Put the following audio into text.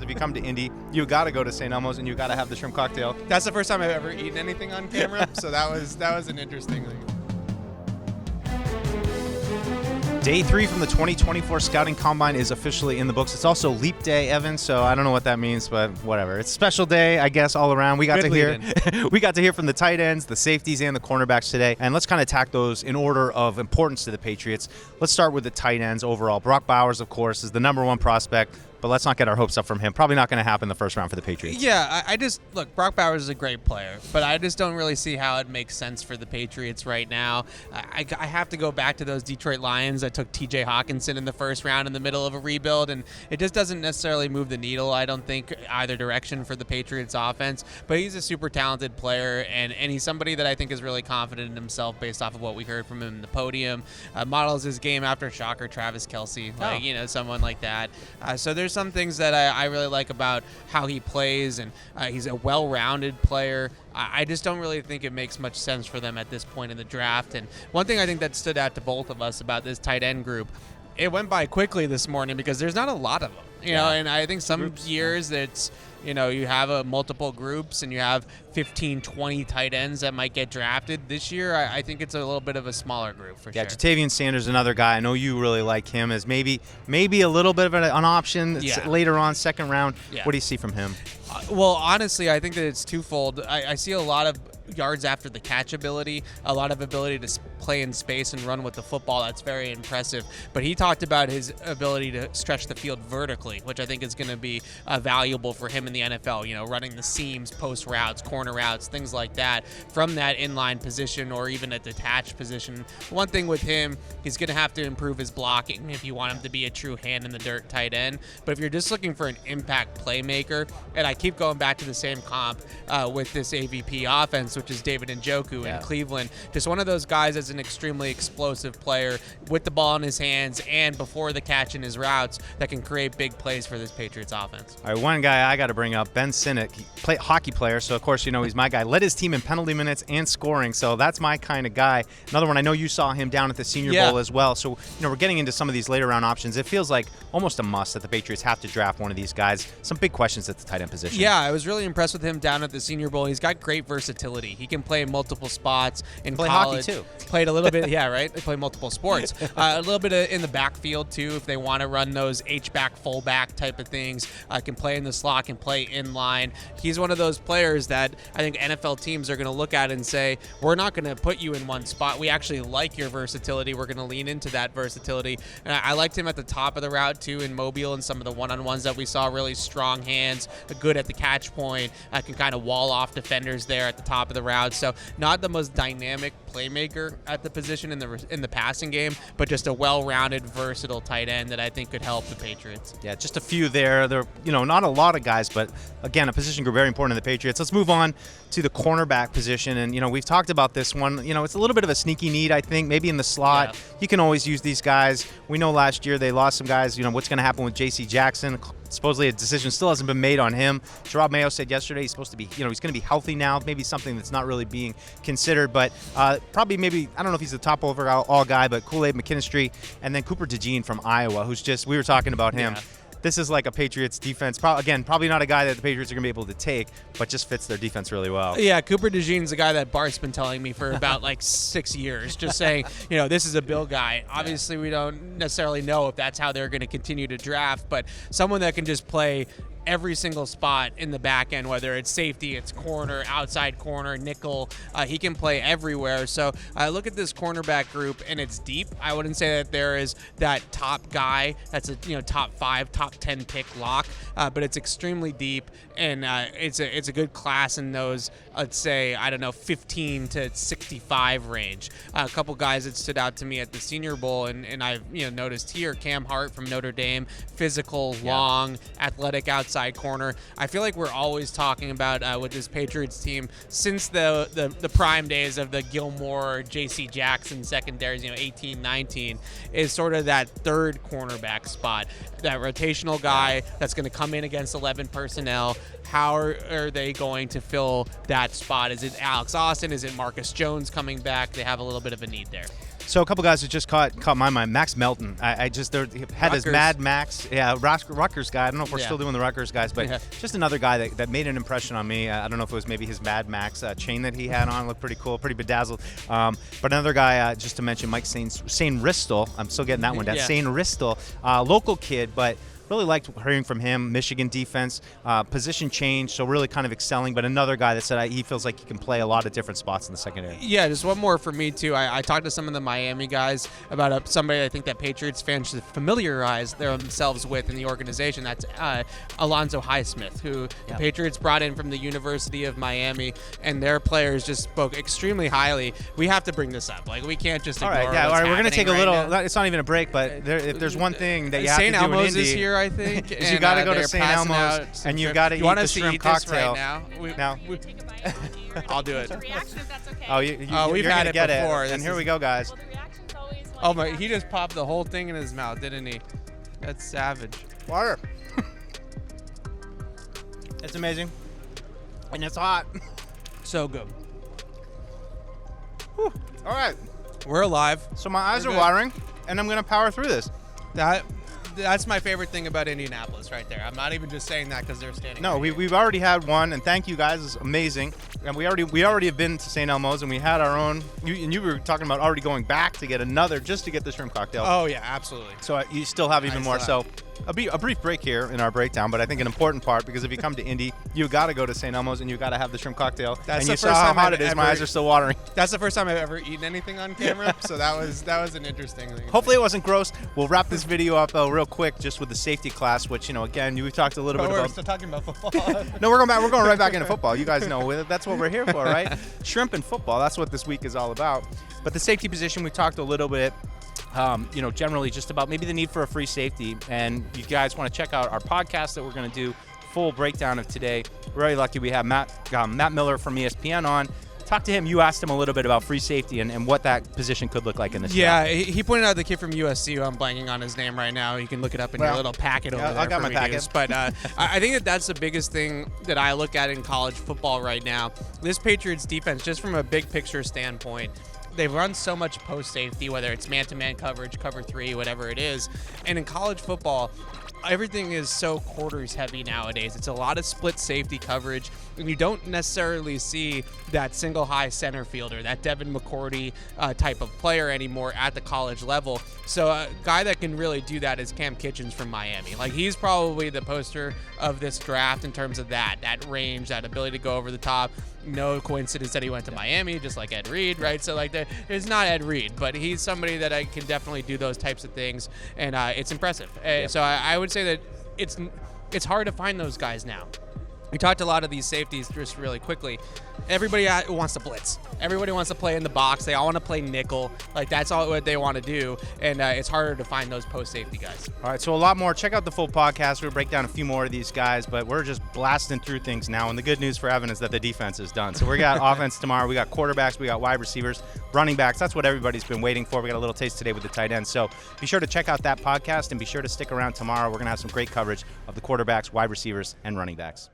If you come to Indy, you got to go to St. Elmo's and you got to have the shrimp cocktail. That's the first time I've ever eaten anything on camera, so that was an interesting thing. Day 3 from the 2024 Scouting Combine is officially in the books. It's also Leap Day, Evan, so I don't know what that means, but whatever. It's a special day, I guess, all around. We got to hear from the tight ends, the safeties, and the cornerbacks today. And let's kind of attack those in order of importance to the Patriots. Let's start with the tight ends overall. Brock Bowers, of course, is the number 1 prospect. But let's not get our hopes up from him. Probably not going to happen the first round for the Patriots. Yeah, I just look. Brock Bowers is a great player, but I just don't really see how it makes sense for the Patriots right now. I have to go back to those Detroit Lions that took T.J. Hawkinson in the first round in the middle of a rebuild, and it just doesn't necessarily move the needle. I don't think either direction for the Patriots offense. But he's a super talented player, and he's somebody that I think is really confident in himself based off of what we heard from him in the podium. Models his game after shocker Travis Kelce, someone like that. So there's some things that I really like about how he plays, and he's a well-rounded player. I just don't really think it makes much sense for them at this point in the draft. And one thing I think that stood out to both of us about this tight end group, it went by quickly this morning because there's not a lot of them. You know, and I think some years it's, you have multiple groups and you have 15, 20 tight ends that might get drafted. This year, I think it's a little bit of a smaller group for sure. Yeah, Jatavian Sanders, another guy. I know you really like him as maybe a little bit of an option later on, second round. Yeah. What do you see from him? Well, honestly, I think that it's twofold. I see a lot of yards after the catch ability, a lot of ability to play in space and run with the football. That's very impressive. But he talked about his ability to stretch the field vertically, which I think is going to be valuable for him in the NFL, running the seams, post routes, corner routes, things like that from that inline position or even a detached position. One thing with him, he's going to have to improve his blocking if you want him to be a true hand in the dirt tight end. But if you're just looking for an impact playmaker, and I keep going back to the same comp with this AVP offense, which is David Njoku in Cleveland, just one of those guys that's an extremely explosive player with the ball in his hands and before the catch in his routes that can create big plays for this Patriots offense. All right, one guy I got to bring up, Ben Sinnott, hockey player, so of course he's my guy. Led his team in penalty minutes and scoring, so that's my kind of guy. Another one, I know you saw him down at the Senior Bowl as well, so we're getting into some of these later round options. It feels like almost a must that the Patriots have to draft one of these guys. Some big questions at the tight end position. Yeah, I was really impressed with him down at the Senior Bowl. He's got great versatility. He can play in multiple spots. In college, hockey too. Played a little bit, They play multiple sports. A little bit in the backfield too, if they want to run those H-back, fullback type of things. Can play in the slot, can play in line. He's one of those players that I think NFL teams are going to look at and say, we're not going to put you in one spot. We actually like your versatility. We're going to lean into that versatility. And I liked him at the top of the route too in Mobile and some of the one-on-ones that we saw. Really strong hands, good at the catch point, can kind of wall off defenders there at the top of the route. So not the most dynamic playmaker at the position in the passing game, but just a well-rounded, versatile tight end that I think could help the Patriots. Yeah, just a few there. There, not a lot of guys, but again, a position group very important in the Patriots. Let's move on to the cornerback position, and we've talked about this one. It's a little bit of a sneaky need, I think. Maybe in the slot, you can always use these guys. We know last year they lost some guys. What's going to happen with J.C. Jackson? Supposedly a decision still hasn't been made on him. Gerard Mayo said yesterday he's supposed to be, he's going to be healthy now. Maybe something that's not really being considered, but probably maybe, I don't know if he's the top overall guy, but Kool-Aid McKinstry, and then Cooper DeJean from Iowa, who's we were talking about him. Yeah. This is like a Patriots defense. Probably not a guy that the Patriots are going to be able to take, but just fits their defense really well. Yeah, Cooper DeJean's a guy that Bart's been telling me for about 6 years, just saying, this is a Bill guy. Obviously, we don't necessarily know if that's how they're going to continue to draft, but someone that can just play every single spot in the back end, whether it's safety, it's corner, outside corner, nickel. He can play everywhere. So I look at this cornerback group, and it's deep. I wouldn't say that there is that top guy that's a top 5, top 10 pick lock, but it's extremely deep, and it's a good class in those, let's say, 15 to 65 range. A couple guys that stood out to me at the Senior Bowl, and I've noticed here, Cam Hart from Notre Dame, physical, long, athletic outside corner. I feel like we're always talking about with this Patriots team since the prime days of the Gilmore, J.C. Jackson secondaries, 18, 19, is sort of that third cornerback spot, that rotational guy that's going to come in against 11 personnel. How are they going to fill that spot? Is it Alex Austin? Is it Marcus Jones coming back? They have a little bit of a need there. So a couple guys who just caught my mind. Max Melton. I just had his Mad Max. Yeah, Rutgers guy. I don't know if we're still doing the Rutgers guys, but just another guy that made an impression on me. I don't know if it was maybe his Mad Max chain that he had on. Looked pretty cool, pretty bedazzled. But another guy, just to mention, Mike Sain Ristel. I'm still getting that one down. Sain Ristel, local kid, but really liked hearing from him. Michigan defense, position change, so really kind of excelling. But another guy that said he feels like he can play a lot of different spots in the secondary. Yeah, just one more for me too. I talked to some of the Miami guys about somebody I think that Patriots fans should familiarize themselves with in the organization. That's Alonzo Highsmith, who the Patriots brought in from the University of Miami, and their players just spoke extremely highly. We have to bring this up. Like, we can't just ignore all right, we're going to take a little. Now. It's not even a break, but if there's one thing that you have St. to do Elmo's in Indy, is here, I think. is you got to go to St. Elmo's and you got to eat the shrimp cocktail. Right now? I'll do it. Reaction, if that's okay. Oh, we've you're had gonna it get before. And here we go, guys. Well, the reaction's always like, Oh my! He just popped the whole thing in his mouth, didn't he? That's savage. Water. It's amazing, and it's hot. So good. Whew. All right, We're alive. so my eyes We're are good. watering, and I'm gonna power through this. That's my favorite thing about Indianapolis right there. I'm not even just saying that because they're standing. No, right here. we've already had one, and thank you guys. It's amazing. And we already have been to St. Elmo's, and we had our own. You were talking about already going back to get another just to get the shrimp cocktail. Oh yeah, absolutely. So you still have even I more. still So a brief break here in our breakdown, but I think an important part, because if you come to Indy, you got to go to St. Elmo's and you got to have the shrimp cocktail. That's and the you saw first how time hot I've it is. My ever- eyes are still watering. That's the first time I've ever eaten anything on camera, so that was an interesting thing. Hopefully it wasn't gross. We'll wrap this video up real quick just with the safety class, which, again, we talked a little But bit we're about. still talking about football. No, we're going right back into football. You guys know that's what we're here for, right? Shrimp and football. That's what this week is all about. But the safety position, we talked a little bit. Generally just about maybe the need for a free safety. And you guys want to check out our podcast that we're going to do, full breakdown of today. We're really lucky we have Matt Miller from ESPN on. Talk to him. You asked him a little bit about free safety and what that position could look like in this Yeah, draft. he pointed out the kid from USC, who I'm blanking on his name right now. You can look it up in your little packet over there. I got for my me, packet. dudes. But I think that's the biggest thing that I look at in college football right now. This Patriots defense, just from a big picture standpoint, they've run so much post safety, whether it's man-to-man coverage, cover three, whatever it is. And in college football, everything is so quarters heavy nowadays. It's a lot of split safety coverage, and you don't necessarily see that single high center fielder, that Devin McCourty type of player anymore at the college level. So a guy that can really do that is Cam Kitchens from Miami. Like, he's probably the poster of this draft in terms of that range, that ability to go over the top. No coincidence that he went to Miami, just like Ed Reed, right? So, like, it's not Ed Reed, but he's somebody that I can definitely do those types of things, and it's impressive. So I would say that it's hard to find those guys now. We talked a lot of these safeties just really quickly. Everybody wants to blitz. Everybody wants to play in the box. They all want to play nickel. Like, that's all what they want to do, and it's harder to find those post-safety guys. All right, so a lot more. Check out the full podcast. We'll break down a few more of these guys, but we're just blasting through things now, and the good news for Evan is that the defense is done. So we got offense tomorrow. We got quarterbacks. We got wide receivers, running backs. That's what everybody's been waiting for. We got a little taste today with the tight ends. So be sure to check out that podcast, and be sure to stick around tomorrow. We're going to have some great coverage of the quarterbacks, wide receivers, and running backs.